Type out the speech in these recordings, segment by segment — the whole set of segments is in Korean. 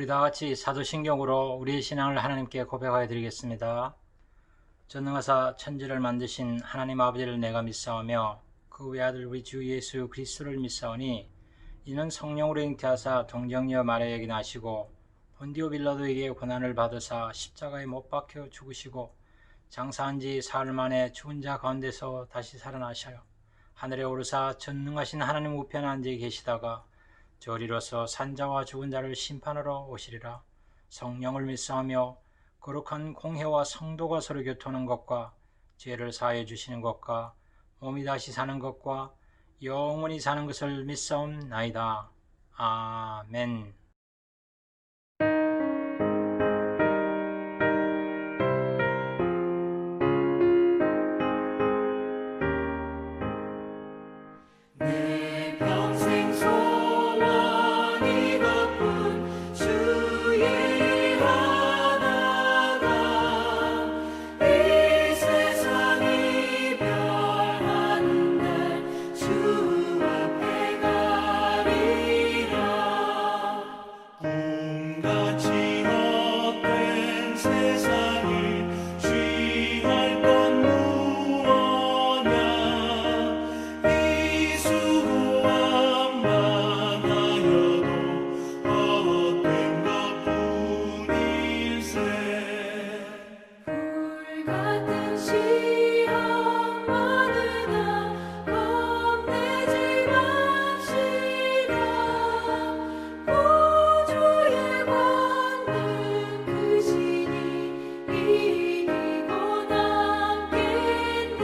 우리 다 같이 사도신경으로 우리의 신앙을 하나님께 고백하여 드리겠습니다. 전능하사 천지를 만드신 하나님 아버지를 내가 믿사오며 그 외아들 우리 주 예수 그리스도를 믿사오니 이는 성령으로 잉태하사 동정녀 마리아에게 나시고 본디오 빌라도에게 고난을 받으사 십자가에 못 박혀 죽으시고 장사한 지 사흘 만에 죽은 자 가운데서 다시 살아나셔요. 하늘에 오르사 전능하신 하나님 우편에 앉아 계시다가 저리로서 산자와 죽은 자를 심판하러 오시리라. 성령을 믿사오며 거룩한 공회와 성도가 서로 교통하는 것과 죄를 사하여 주시는 것과 몸이 다시 사는 것과 영원히 사는 것을 믿사옵나이다. 아멘. 내 평생 소원이 덕분 주의 하나가 이 세상 이별하는 날 주 앞에 가리라. 꿈같이 헛된 세상을 취할 건 무엇냐. 이 수고함만 하여도 헛된 것뿐일세. 불같은 시험 많으나 겁내지 맙시다. 구주의 권능 크시니 이기고 남겠네.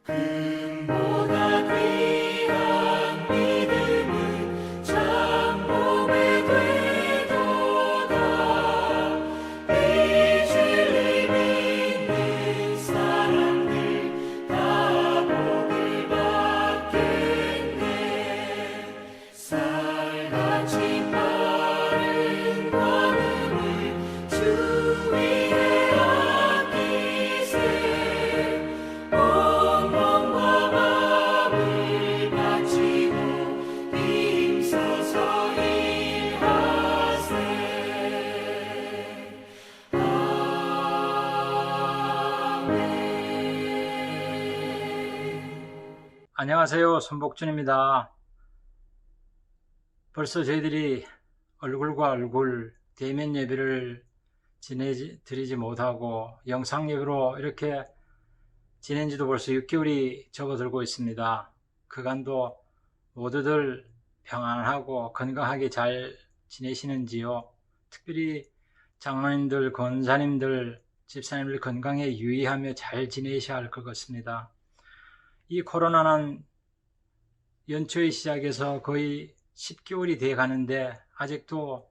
금보다 귀한 믿음은 참복에 되도다. 이 진리 믿는 사람들 다 복을 받겠네. 쌀같이 빠른 걸음을 주 위에 아끼세. 온 몸과 마음을 바치고 힘써서 일하세. 아멘. 안녕하세요. 손복준입니다. 벌써 저희들이 얼굴과 얼굴 대면 예배를 드리지 못하고 영상 예배로 이렇게 지낸 지도 벌써 6개월이 접어들고 있습니다. 그간도 모두들 평안하고 건강하게 잘 지내시는지요? 특별히 장로님들, 권사님들, 집사님들 건강에 유의하며 잘 지내셔야 할 것 같습니다. 이 코로나는 연초의 시작에서 거의 10개월이 돼 가는데 아직도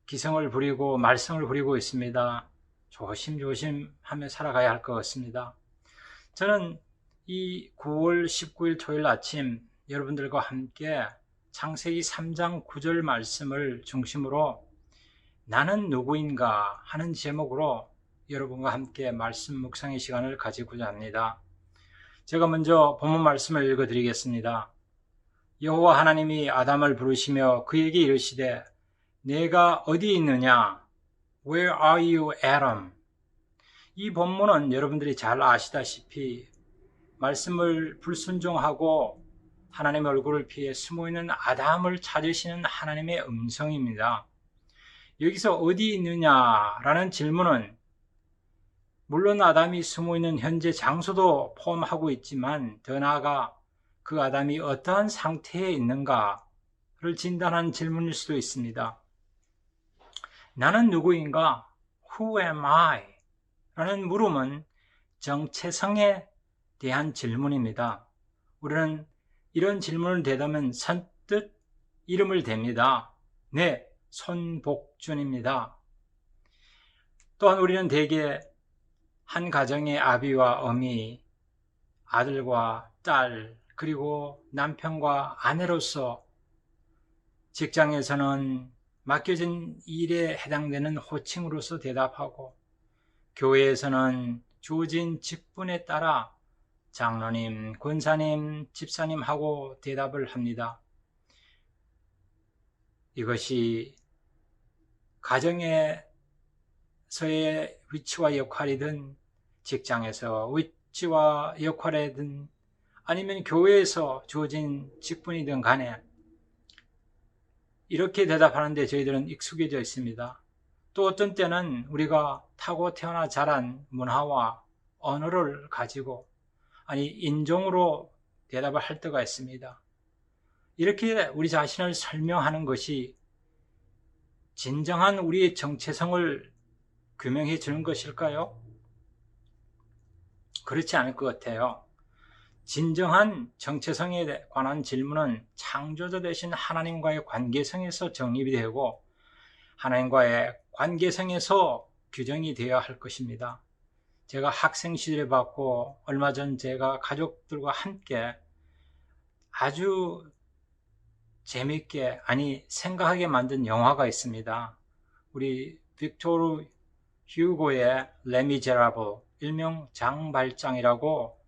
기승을 부리고 말썽을 부리고 있습니다. 조심조심하며 살아가야 할 것 같습니다. 저는 이 9월 19일 토요일 아침 여러분들과 함께 창세기 3장 9절 말씀을 중심으로 나는 누구인가 하는 제목으로 여러분과 함께 말씀 묵상의 시간을 가지고자 합니다. 제가 먼저 본문 말씀을 읽어드리겠습니다. 여호와 하나님이 아담을 부르시며 그에게 이르시되 내가 어디 있느냐? Where are you, Adam? 이 본문은 여러분들이 잘 아시다시피 말씀을 불순종하고 하나님의 얼굴을 피해 숨어있는 아담을 찾으시는 하나님의 음성입니다. 여기서 어디 있느냐라는 질문은 물론 아담이 숨어있는 현재 장소도 포함하고 있지만 더 나아가 그 아담이 어떠한 상태에 있는가를 진단하는 질문일 수도 있습니다. 나는 누구인가? Who am I? 라는 물음은 정체성에 대한 질문입니다. 우리는 이런 질문을 대답하면 선뜻 이름을 댑니다. 네, 손복준입니다. 또한 우리는 대개 한 가정의 아비와 어미, 아들과 딸, 그리고 남편과 아내로서 직장에서는 맡겨진 일에 해당되는 호칭으로서 대답하고 교회에서는 주어진 직분에 따라 장로님, 권사님, 집사님하고 대답을 합니다. 이것이 가정에서의 위치와 역할이든 직장에서 위치와 역할이든 아니면 교회에서 주어진 직분이든 간에 이렇게 대답하는데 저희들은 익숙해져 있습니다. 또 어떤 때는 우리가 타고 태어나 자란 문화와 언어를 가지고 인종으로 대답을 할 때가 있습니다. 이렇게 우리 자신을 설명하는 것이 진정한 우리의 정체성을 규명해 주는 것일까요? 그렇지 않을 것 같아요. 진정한 정체성에 관한 질문은 창조자 되신 하나님과의 관계성에서 정립이 되고 하나님과의 관계성에서 규정이 되어야 할 것입니다. 제가 학생 시절에 봤고 얼마 전 제가 가족들과 함께 아주 재밌게 생각하게 만든 영화가 있습니다. 우리 빅토르 휴고의 레미제라블, 일명 장발장이라고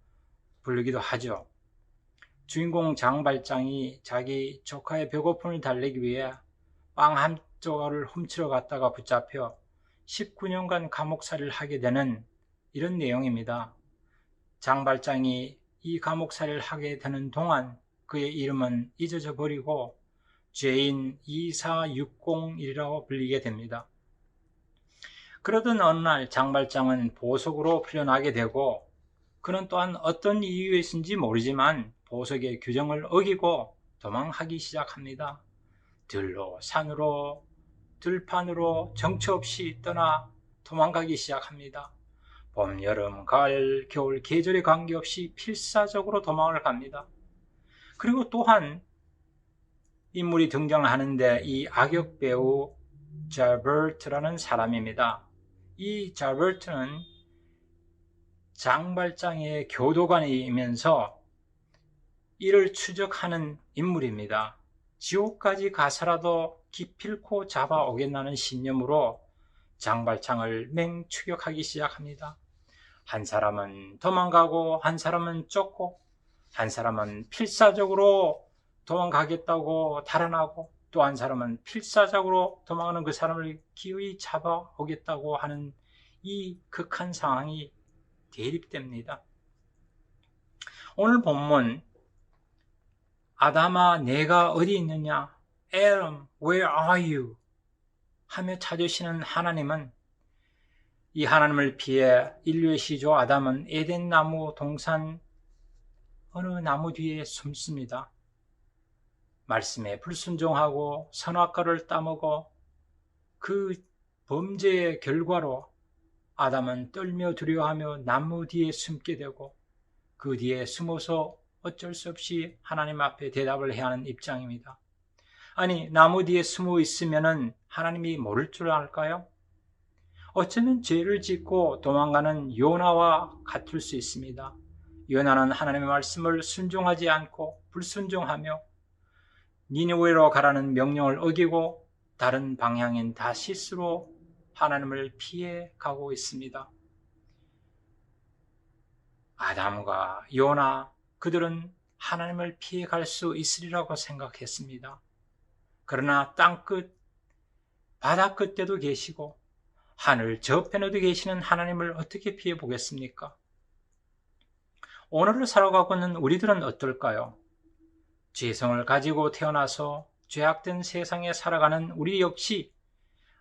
부르기도 하죠. 주인공 장발장이 자기 조카의 배고픔을 달래기 위해 빵 한 조각을 훔치러 갔다가 붙잡혀 19년간 감옥살이를 하게 되는 이런 내용입니다. 장발장이 이 감옥살이를 하게 되는 동안 그의 이름은 잊어져 버리고 죄인 24601이라고 불리게 됩니다. 그러던 어느 날 장발장은 보석으로 풀려나게 되고 그는 또한 어떤 이유에서인지 모르지만 보석의 규정을 어기고 도망하기 시작합니다. 들로, 산으로, 들판으로 정처 없이 떠나 도망가기 시작합니다. 봄, 여름, 가을, 겨울, 계절에 관계없이 필사적으로 도망을 갑니다. 그리고 또한 인물이 등장하는데 이 악역 배우 자버트라는 사람입니다. 이 자버트는 장발장의 교도관이면서 이를 추적하는 인물입니다. 지옥까지 가서라도 기필코 잡아오겠다는 신념으로 장발장을 맹추격하기 시작합니다. 한 사람은 도망가고 한 사람은 쫓고 한 사람은 필사적으로 도망가겠다고 달아나고 또 한 사람은 필사적으로 도망하는 그 사람을 기어이 잡아오겠다고 하는 이 극한 상황이 대립됩니다. 오늘 본문 아담아 내가 어디 있느냐? Adam, where are you? 하며 찾으시는 하나님은 이 하나님을 피해 인류의 시조 아담은 에덴 나무 동산 어느 나무 뒤에 숨습니다. 말씀에 불순종하고 선악과를 따먹어 그 범죄의 결과로 아담은 떨며 두려워하며 나무 뒤에 숨게 되고 그 뒤에 숨어서 어쩔 수 없이 하나님 앞에 대답을 해야 하는 입장입니다. 나무 뒤에 숨어 있으면 하나님이 모를 줄 알까요? 어쩌면 죄를 짓고 도망가는 요나와 같을 수 있습니다. 요나는 하나님의 말씀을 순종하지 않고 불순종하며 니느웨로 가라는 명령을 어기고 다른 방향인 다시스로 하나님을 피해 가고 있습니다. 아담과 요나 그들은 하나님을 피해 갈 수 있으리라고 생각했습니다. 그러나 땅끝, 바다 끝에도 계시고 하늘 저편에도 계시는 하나님을 어떻게 피해 보겠습니까? 오늘을 살아가고 있는 우리들은 어떨까요? 죄성을 가지고 태어나서 죄악된 세상에 살아가는 우리 역시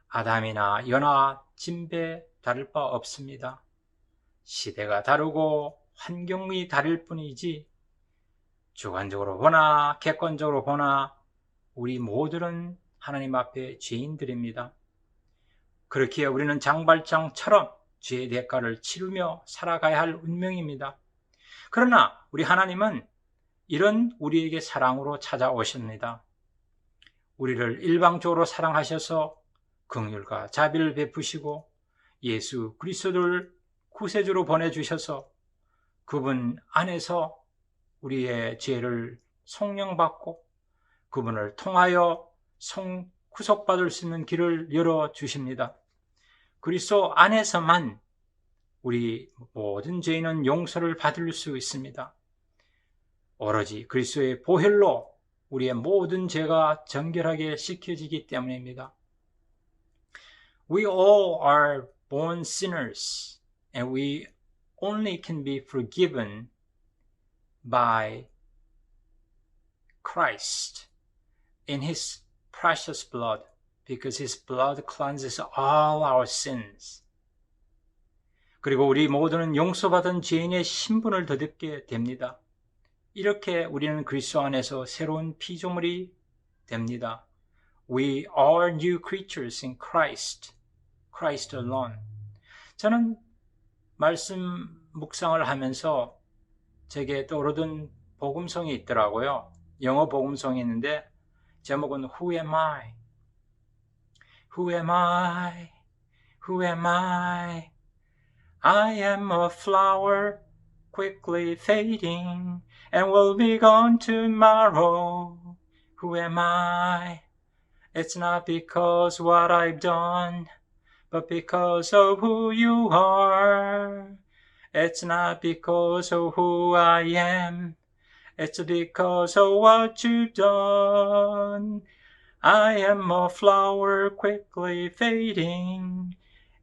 아담이나 요나, 진배 다를 바 없습니다. 시대가 다르고 환경이 다를 뿐이지 주관적으로 보나 객관적으로 보나 우리 모두는 하나님 앞에 죄인들입니다. 그렇기에 우리는 장발장처럼 죄의 대가를 치르며 살아가야 할 운명입니다. 그러나 우리 하나님은 이런 우리에게 사랑으로 찾아오십니다. 우리를 일방적으로 사랑하셔서 긍휼과 자비를 베푸시고 예수 그리스도를 구세주로 보내주셔서 그분 안에서 우리의 죄를 속량받고 그분을 통하여 구속받을 수 있는 길을 열어주십니다. 그리스도 안에서만 우리 모든 죄인은 용서를 받을 수 있습니다. 오로지 그리스도의 보혈로 우리의 모든 죄가 정결하게 씻겨지기 때문입니다. We all are born sinners, and we only can be forgiven by Christ in His precious blood, because His blood cleanses all our sins. 그리고 우리 모두는 용서받은 죄인의 신분을 덧입게 됩니다. 이렇게 우리는 그리스도 안에서 새로운 피조물이 됩니다. We are new creatures in Christ, Christ alone. 저는 말씀 묵상을 하면서 제게 떠오르던 복음성이 있더라고요. 영어 복음성이 있는데 제목은 Who am I? Who am I? Who am I? I am a flower quickly fading and will be gone tomorrow. Who am I? It's not because what I've done, but because of who you are. It's not because of who I am, it's because of what you've done. I am a flower quickly fading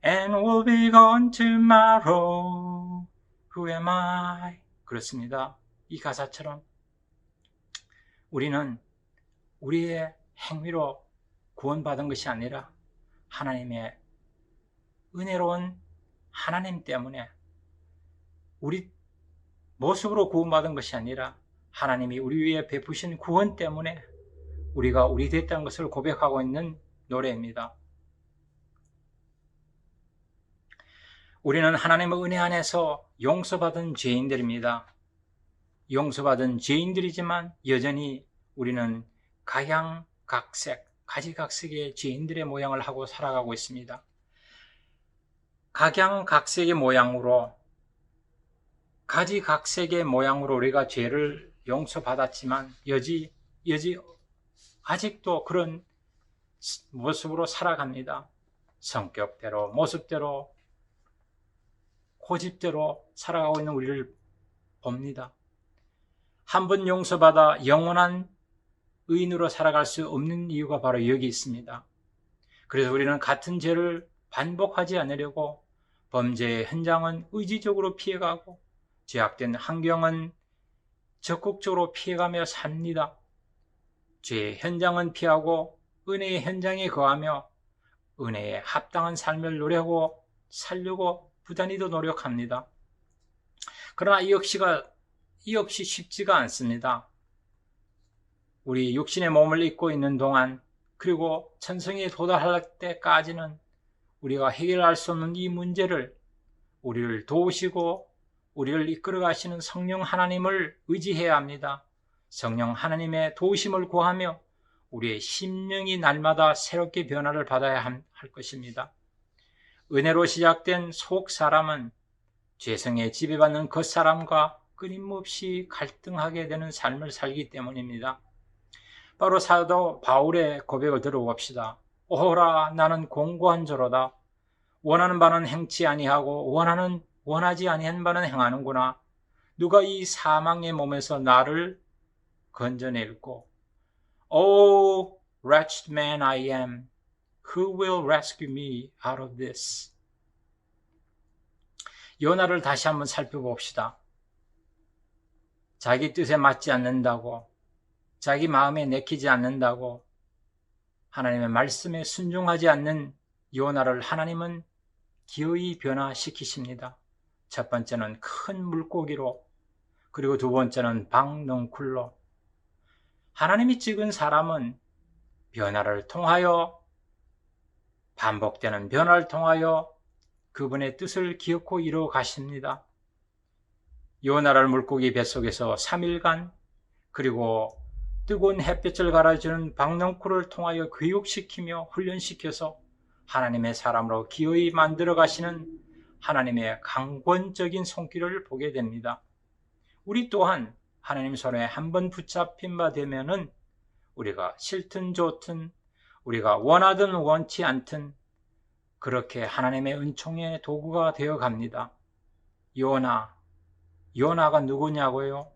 and will be gone tomorrow. Who am I? 그렇습니다. 이 가사처럼 우리는 우리의 행위로 구원받은 것이 아니라 하나님의 은혜로운 하나님 때문에 우리 모습으로 구원받은 것이 아니라 하나님이 우리 위에 베푸신 구원 때문에 우리가 우리 됐다는 것을 고백하고 있는 노래입니다. 우리는 하나님의 은혜 안에서 용서받은 죄인들입니다. 용서받은 죄인들이지만 여전히 우리는 각양각색, 가지각색의 죄인들의 모양을 하고 살아가고 있습니다. 각양각색의 모양으로, 가지각색의 모양으로 우리가 죄를 용서받았지만 아직도 그런 모습으로 살아갑니다. 성격대로, 모습대로, 고집대로 살아가고 있는 우리를 봅니다. 한 번 용서받아 영원한 의인으로 살아갈 수 없는 이유가 바로 여기 있습니다. 그래서 우리는 같은 죄를 반복하지 않으려고 범죄의 현장은 의지적으로 피해가고 죄악된 환경은 적극적으로 피해가며 삽니다. 죄의 현장은 피하고 은혜의 현장에 거하며 은혜에 합당한 삶을 노래하고 살려고 부단히도 노력합니다. 그러나 이 역시 쉽지가 않습니다. 우리 육신의 몸을 입고 있는 동안 그리고 천성에 도달할 때까지는 우리가 해결할 수 없는 이 문제를 우리를 도우시고 우리를 이끌어 가시는 성령 하나님을 의지해야 합니다. 성령 하나님의 도우심을 구하며 우리의 심령이 날마다 새롭게 변화를 받아야 할 것입니다. 은혜로 시작된 속 사람은 죄성에 지배받는 겉사람과 끊임없이 갈등하게 되는 삶을 살기 때문입니다. 바로 사도 바울의 고백을 들어봅시다. 오호라 나는 공고한 자로다. 원하는 바는 행치 아니하고 원하지 아니한 바는 행하는구나. 누가 이 사망의 몸에서 나를 건져낼꼬. O wretched man I am, who will rescue me out of this? 요나를 다시 한번 살펴봅시다. 자기 뜻에 맞지 않는다고, 자기 마음에 내키지 않는다고 하나님의 말씀에 순종하지 않는 요나를 하나님은 기어이 변화시키십니다. 첫 번째는 큰 물고기로, 그리고 두 번째는 박넝쿨로. 하나님이 찍은 사람은 변화를 통하여, 반복되는 변화를 통하여 그분의 뜻을 기어코 이루어 가십니다. 요나를 물고기 뱃속에서 3일간, 그리고 뜨거운 햇볕을 가라주는 박넝쿨을 통하여 교육시키며 훈련시켜서 하나님의 사람으로 기어이 만들어 가시는 하나님의 강권적인 손길을 보게 됩니다. 우리 또한 하나님 손에 한번 붙잡힌 바 되면은 우리가 싫든 좋든, 우리가 원하든 원치 않든 그렇게 하나님의 은총의 도구가 되어 갑니다. 요나가 누구냐고요?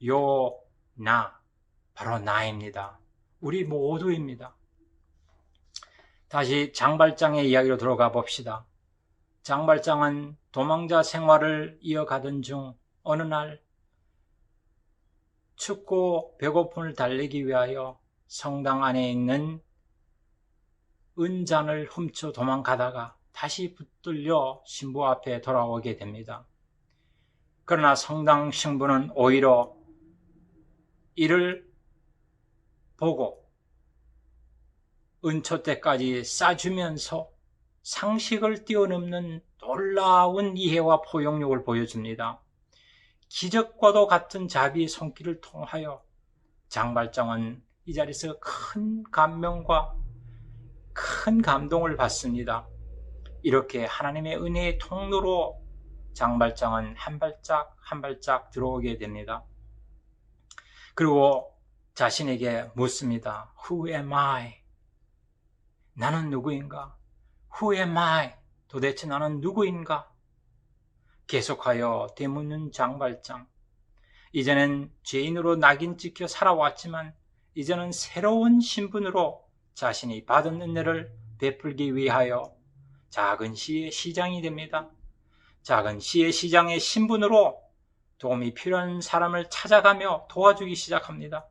요나, 바로 나입니다. 우리 모두입니다. 다시 장발장의 이야기로 들어가 봅시다. 장발장은 도망자 생활을 이어가던 중 어느 날 춥고 배고픔을 달래기 위하여 성당 안에 있는 은잔을 훔쳐 도망가다가 다시 붙들려 신부 앞에 돌아오게 됩니다. 그러나 성당 신부는 오히려 이를 보고 은초대까지 싸주면서 상식을 뛰어넘는 놀라운 이해와 포용력을 보여줍니다. 기적과도 같은 자비의 손길을 통하여 장발장은 이 자리에서 큰 감명과 큰 감동을 받습니다. 이렇게 하나님의 은혜의 통로로 장발장은 한 발짝 한 발짝 들어오게 됩니다. 그리고 자신에게 묻습니다. Who am I? 나는 누구인가? Who am I? 도대체 나는 누구인가? 계속하여 되묻는 장발장. 이제는 죄인으로 낙인 찍혀 살아왔지만 이제는 새로운 신분으로 자신이 받은 은혜를 베풀기 위하여 작은 시의 시장이 됩니다. 작은 시의 시장의 신분으로 도움이 필요한 사람을 찾아가며 도와주기 시작합니다.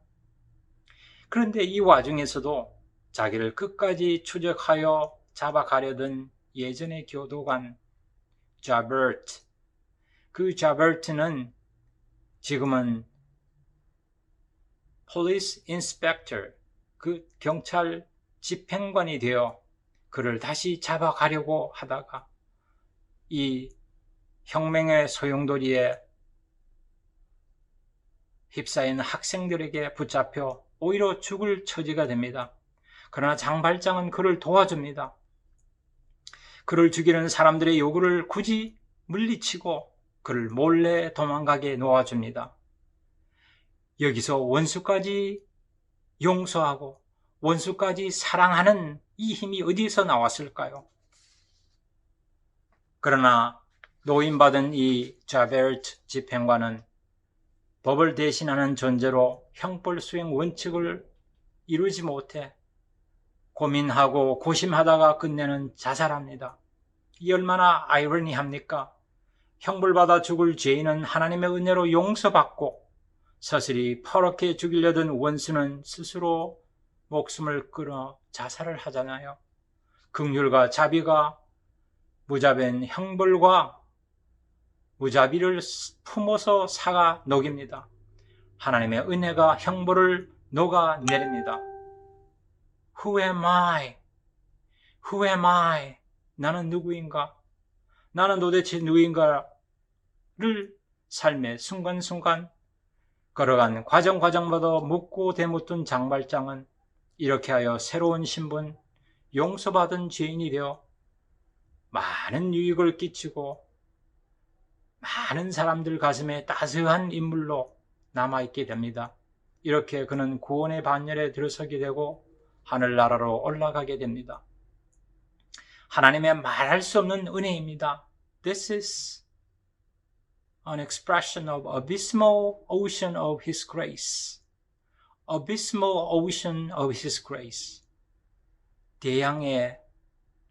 그런데 이 와중에서도 자기를 끝까지 추적하여 잡아가려던 예전의 교도관 자버트, 그 자버트는 지금은 Police Inspector, 그 경찰 집행관이 되어 그를 다시 잡아가려고 하다가 이 혁명의 소용돌이에 휩싸인 학생들에게 붙잡혀 오히려 죽을 처지가 됩니다. 그러나 장발장은 그를 도와줍니다. 그를 죽이는 사람들의 요구를 굳이 물리치고 그를 몰래 도망가게 놓아줍니다. 여기서 원수까지 용서하고 원수까지 사랑하는 이 힘이 어디서 나왔을까요? 그러나 노임받은 이 자베르트 집행관은 법을 대신하는 존재로 형벌 수행 원칙을 이루지 못해 고민하고 고심하다가 끝내는 자살합니다. 이 얼마나 아이러니합니까? 형벌받아 죽을 죄인은 하나님의 은혜로 용서받고 서슬이 퍼렇게 죽이려던 원수는 스스로 목숨을 끊어 자살을 하잖아요. 긍휼과 자비가 무자비한 형벌과 무자비를 품어서 사가 녹입니다. 하나님의 은혜가 형벌을 녹아내립니다. Who am I? Who am I? 나는 누구인가? 나는 도대체 누구인가를 삶의 순간순간 걸어간 과정마다 묻고 되묻던 장발장은 이렇게 하여 새로운 신분, 용서받은 죄인이 되어 많은 유익을 끼치고 많은 사람들 가슴에 따스한 인물로 남아있게 됩니다. 이렇게 그는 구원의 반열에 들어서게 되고 하늘나라로 올라가게 됩니다. 하나님의 말할 수 없는 은혜입니다. This is an expression of abysmal ocean of His grace. Abysmal ocean of His grace. 대양의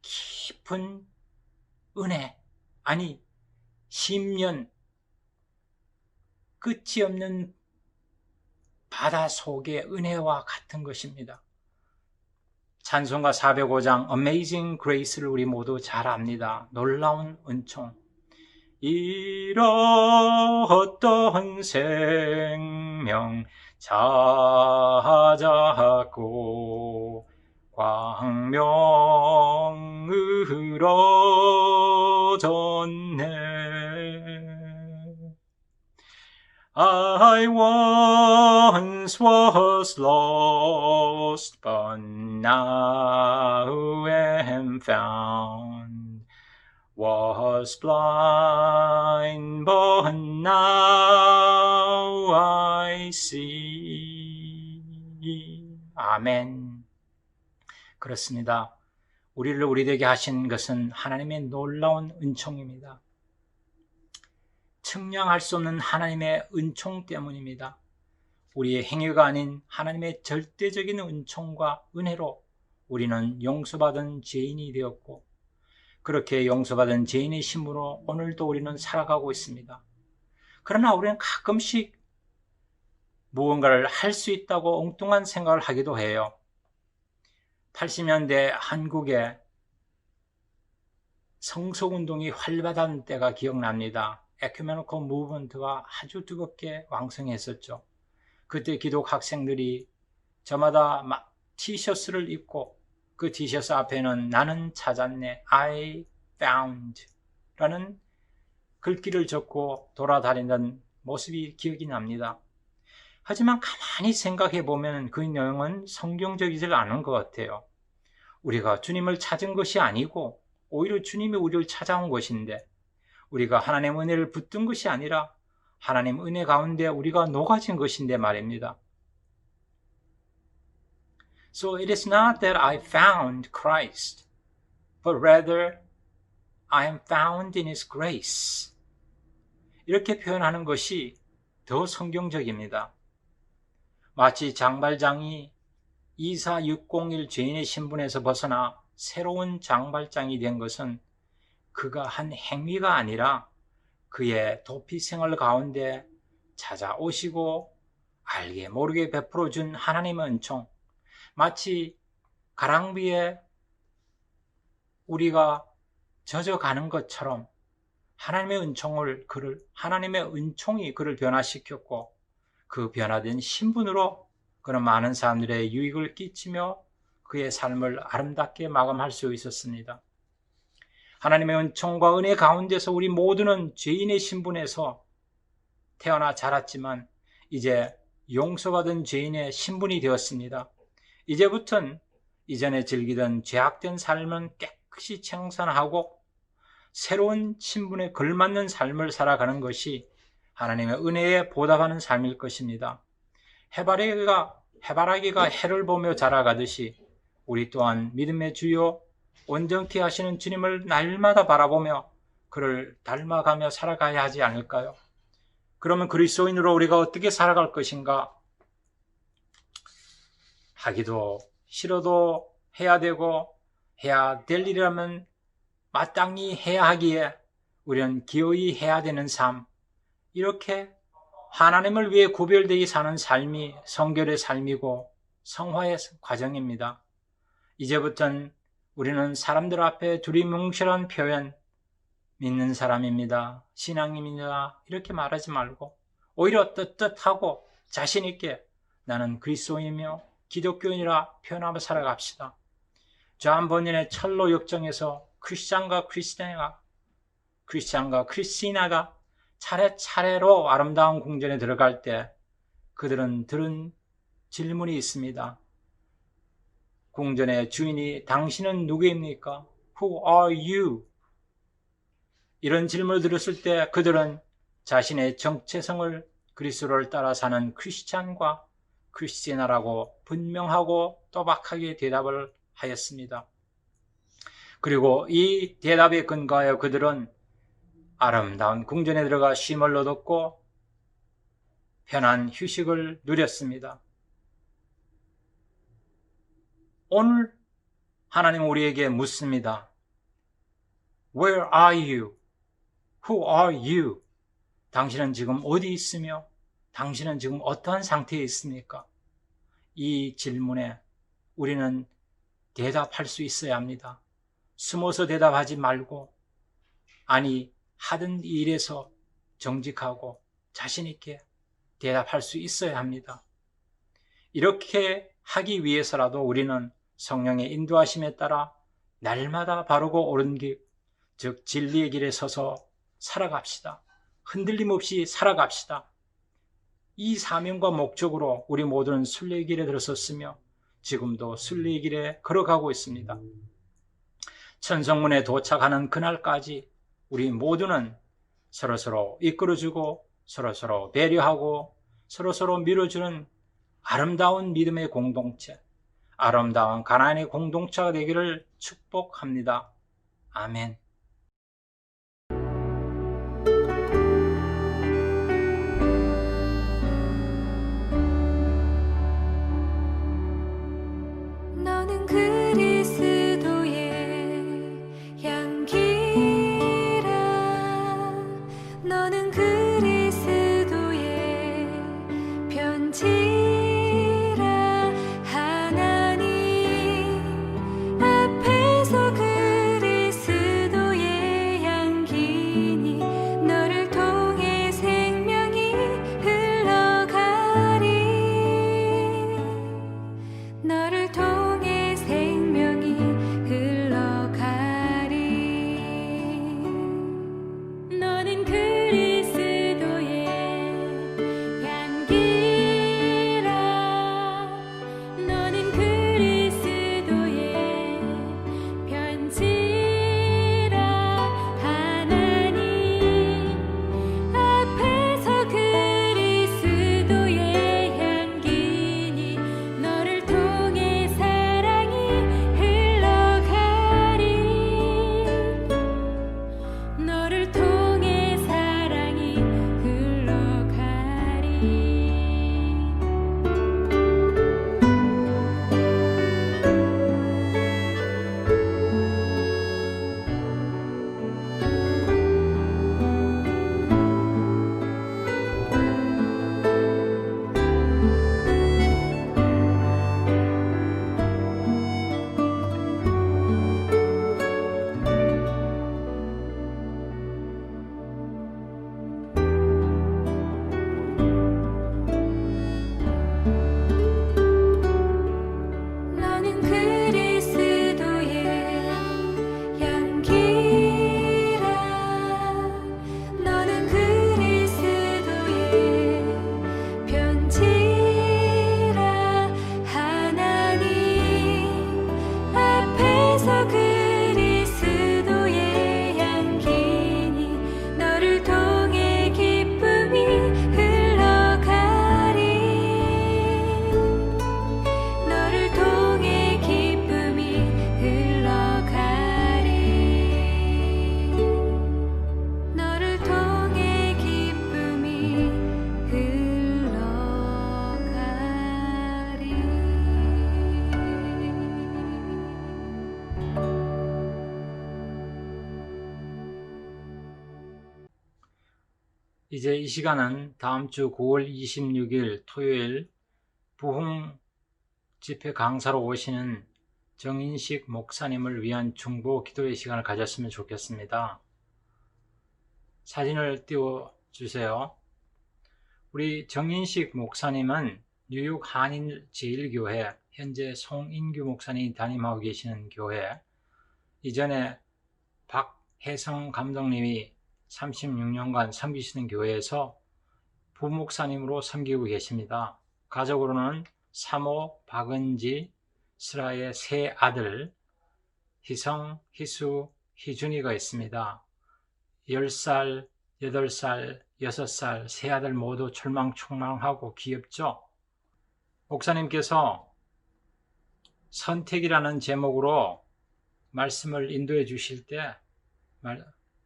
깊은 은혜, 아니 10년 끝이 없는 바다 속의 은혜와 같은 것입니다. 찬송가 405장 Amazing Grace를 우리 모두 잘 압니다. 놀라운 은총. 잃었던 생명 찾았고 광명으로 졌네. I once was lost, but now am found. Was blind, but now I see. 아멘. 그렇습니다. 우리를 우리 되게 하신 것은 하나님의 놀라운 은총입니다. 측량할 수 없는 하나님의 은총 때문입니다. 우리의 행위가 아닌 하나님의 절대적인 은총과 은혜로 우리는 용서받은 죄인이 되었고, 그렇게 용서받은 죄인의 신분으로 오늘도 우리는 살아가고 있습니다. 그러나 우리는 가끔씩 무언가를 할 수 있다고 엉뚱한 생각을 하기도 해요. 80년대 한국에 성소운동이 활발한 때가 기억납니다. 에큐메니컬 무브먼트가 아주 뜨겁게 왕성했었죠. 그때 기독 학생들이 저마다 티셔츠를 입고 그 티셔츠 앞에는 나는 찾았네, I found 라는 글귀를 적고 돌아다니던 모습이 기억이 납니다. 하지만 가만히 생각해 보면 그 내용은 성경적이지 않은 것 같아요. 우리가 주님을 찾은 것이 아니고 오히려 주님이 우리를 찾아온 것인데, 우리가 하나님의 은혜를 붙든 것이 아니라 하나님 은혜 가운데 우리가 녹아진 것인데 말입니다. So it is not that I found Christ, but rather I am found in His grace. 이렇게 표현하는 것이 더 성경적입니다. 마치 장발장이 24601 죄인의 신분에서 벗어나 새로운 장발장이 된 것은 그가 한 행위가 아니라 그의 도피 생활 가운데 찾아오시고 알게 모르게 베풀어 준 하나님의 은총, 마치 가랑비에 우리가 젖어가는 것처럼 하나님의 은총이 그를 변화시켰고, 그 변화된 신분으로 그런 많은 사람들의 유익을 끼치며 그의 삶을 아름답게 마감할 수 있었습니다. 하나님의 은총과 은혜 가운데서 우리 모두는 죄인의 신분에서 태어나 자랐지만 이제 용서받은 죄인의 신분이 되었습니다. 이제부터는 이전에 즐기던 죄악된 삶은 깨끗이 청산하고 새로운 신분에 걸맞는 삶을 살아가는 것이 하나님의 은혜에 보답하는 삶일 것입니다. 해바라기가 해를 보며 자라가듯이 우리 또한 믿음의 주요 온전케 하시는 주님을 날마다 바라보며 그를 닮아가며 살아가야 하지 않을까요? 그러면 그리스도인으로 우리가 어떻게 살아갈 것인가? 하기도 싫어도 해야 되고 해야 될 일이라면 마땅히 해야 하기에 우리는 기어이 해야 되는 삶, 이렇게 하나님을 위해 구별되게 사는 삶이 성결의 삶이고 성화의 과정입니다. 이제부터는 우리는 사람들 앞에 두리뭉실한 표현, 믿는 사람입니다, 신앙입니다 이렇게 말하지 말고 오히려 떳떳하고 자신 있게 나는 그리스도인이며 기독교인이라 표현하며 살아갑시다. 존 번연의 철로 역정에서 크리스찬과 크리스티나가 차례차례로 아름다운 궁전에 들어갈 때 그들은 들은 질문이 있습니다. 궁전의 주인이 당신은 누구입니까? Who are you? 이런 질문을 들었을 때 그들은 자신의 정체성을 그리스도를 따라 사는 크리스찬과 크리스티나라고 분명하고 또박하게 대답을 하였습니다. 그리고 이 대답에 근거하여 그들은 아름다운 궁전에 들어가 쉼을 얻었고 편한 휴식을 누렸습니다. 오늘 하나님은 우리에게 묻습니다. Where are you? Who are you? 당신은 지금 어디 있으며 당신은 지금 어떠한 상태에 있습니까? 이 질문에 우리는 대답할 수 있어야 합니다. 숨어서 대답하지 말고, 아니 하던 일에서 정직하고 자신 있게 대답할 수 있어야 합니다. 이렇게 하기 위해서라도 우리는 성령의 인도하심에 따라 날마다 바르고 옳은 길, 즉 진리의 길에 서서 살아갑시다. 흔들림 없이 살아갑시다. 이 사명과 목적으로 우리 모두는 순례의 길에 들어섰으며 지금도 순례의 길에 걸어가고 있습니다. 천성문에 도착하는 그날까지 우리 모두는 서로서로 이끌어주고 서로서로 배려하고 서로서로 밀어주는 아름다운 믿음의 공동체, 아름다운 가나안의 공동체가 되기를 축복합니다. 아멘. 이제 이 시간은 다음 주 9월 26일 토요일 부흥 집회 강사로 오시는 정인식 목사님을 위한 중보 기도의 시간을 가졌으면 좋겠습니다. 사진을 띄워주세요. 우리 정인식 목사님은 뉴욕 한인 제1교회, 현재 송인규 목사님이 담임하고 계시는 교회, 이전에 박혜성 감독님이 36년간 섬기시는 교회에서 부목사님으로 섬기고 계십니다. 가족으로는 사모, 박은지, 슬아의 세 아들 희성, 희수, 희준이가 있습니다. 10살, 8살, 6살 세 아들 모두 철망총망하고 귀엽죠? 목사님께서 선택이라는 제목으로 말씀을 인도해 주실 때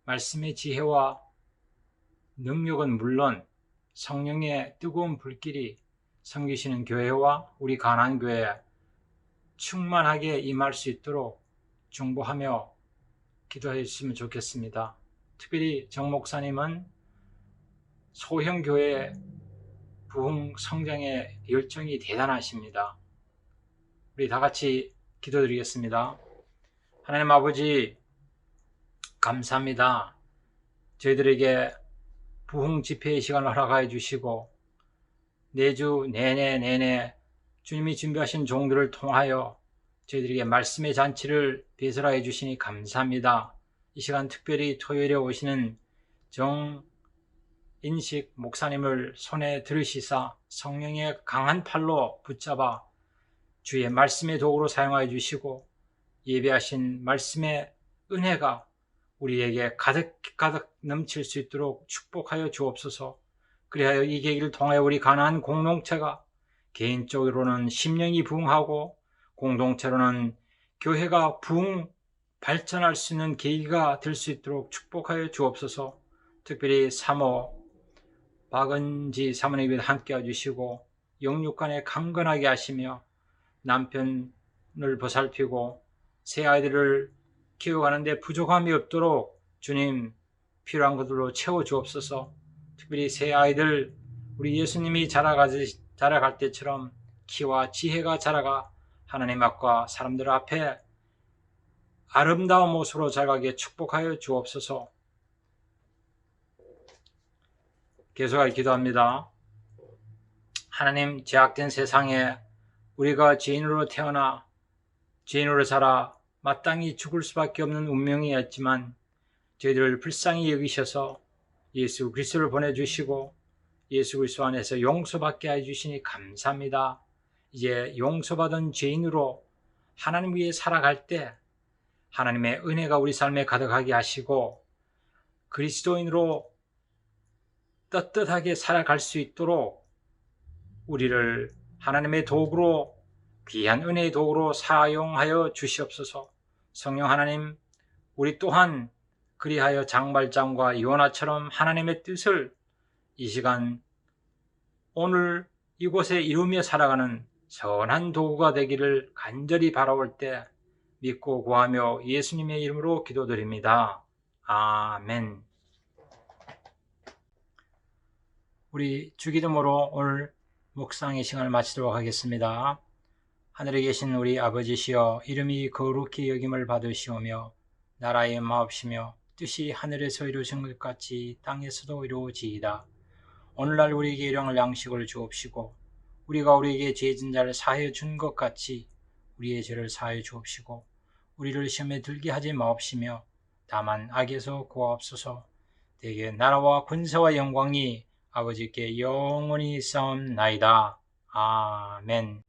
말씀의 지혜와 능력은 물론 성령의 뜨거운 불길이 섬기시는 교회와 우리 가난교회에 충만하게 임할 수 있도록 중보하며 기도해 주시면 좋겠습니다. 특별히 정 목사님은 소형교회 부흥 성장의 열정이 대단하십니다. 우리 다 같이 기도드리겠습니다. 하나님 아버지, 감사합니다. 저희들에게 부흥 집회의 시간을 허락하여 주시고 내주 내내 주님이 준비하신 종들을 통하여 저희들에게 말씀의 잔치를 배설하여 주시니 감사합니다. 이 시간 특별히 토요일에 오시는 정인식 목사님을 손에 들으시사 성령의 강한 팔로 붙잡아 주의 말씀의 도구로 사용하여 주시고 예배하신 말씀의 은혜가 우리에게 가득 넘칠 수 있도록 축복하여 주옵소서. 그리하여 이 계기를 통하여 우리 가나안 공동체가 개인적으로는 심령이 부흥하고 공동체로는 교회가 발전할 수 있는 계기가 될 수 있도록 축복하여 주옵소서. 특별히 사모, 박은지 사모님과 함께 해주시고 영육간에 강건하게 하시며 남편을 보살피고 새 아이들을 키워가는데 부족함이 없도록 주님 필요한 것들로 채워주옵소서. 특별히 새 아이들 우리 예수님이 자라갈 때처럼 키와 지혜가 자라가 하나님 앞과 사람들 앞에 아름다운 모습으로 자라가게 축복하여 주옵소서. 계속하여 기도합니다. 하나님, 제약된 세상에 우리가 죄인으로 태어나 죄인으로 자라 마땅히 죽을 수밖에 없는 운명이었지만 저희들을 불쌍히 여기셔서 예수 그리스도를 보내주시고 예수 그리스도 안에서 용서받게 해주시니 감사합니다. 이제 용서받은 죄인으로 하나님 위에 살아갈 때 하나님의 은혜가 우리 삶에 가득하게 하시고 그리스도인으로 떳떳하게 살아갈 수 있도록 우리를 하나님의 도구로 귀한 은혜의 도구로 사용하여 주시옵소서. 성령 하나님, 우리 또한 그리하여 장발장과 요나처럼 하나님의 뜻을 이 시간 오늘 이곳에 이루며 살아가는 선한 도구가 되기를 간절히 바라올 때 믿고 구하며 예수님의 이름으로 기도드립니다. 아멘. 우리 주기도모로 오늘 묵상의 시간을 마치도록 하겠습니다. 하늘에 계신 우리 아버지시여, 이름이 거룩히 여김을 받으시오며 나라의 마옵시며 뜻이 하늘에서 이루어진 것 같이 땅에서도 이루어지이다. 오늘날 우리에게 일용할 양식을 주옵시고 우리가 우리에게 죄진 자를 사하여 준 것 같이 우리의 죄를 사하여 주옵시고 우리를 시험에 들게 하지 마옵시며 다만 악에서 구하옵소서. 대개 나라와 권세와 영광이 아버지께 영원히 있사옵나이다. 아멘.